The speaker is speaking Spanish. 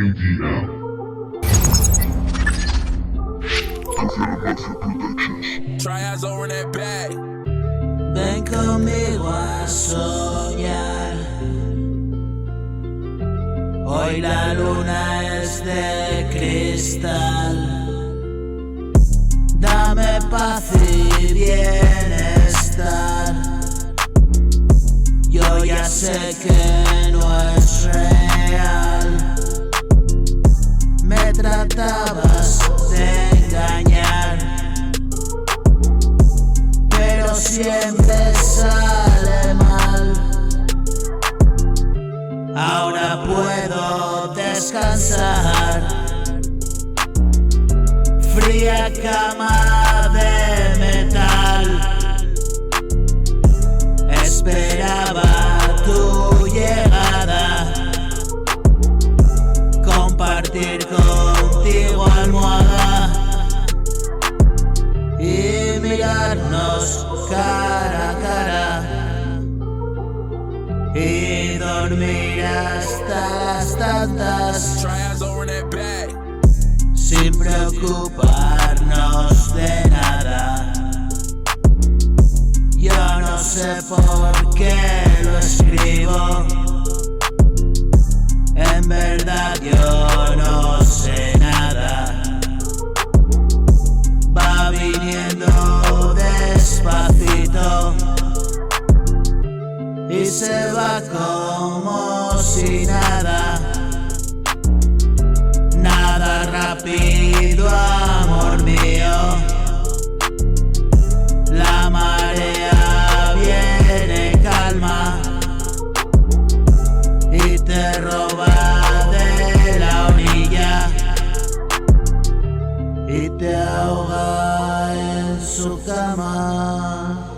KDM. Tryouts over in that bag. Ven conmigo a soñar. Hoy la luna es de cristal. Dame paz y bienestar. Yo ya sé que no es real. Me tratabas de engañar, pero siempre sale mal. Ahora puedo descansar. Fría cama de metal. Esperaba tu llegada. Compartir contigo almohada y mirarnos cara a cara y dormir hasta las tantas, Tryouts over in that bag. sin preocuparnos de nada. Yo no sé por qué lo escribo. En verdad yo no sé nada. Va viniendo despacito y se va como si nada. Nada rápido, amor mío. La marea viene calma y te roba de la orilla y te ahoga en su cama.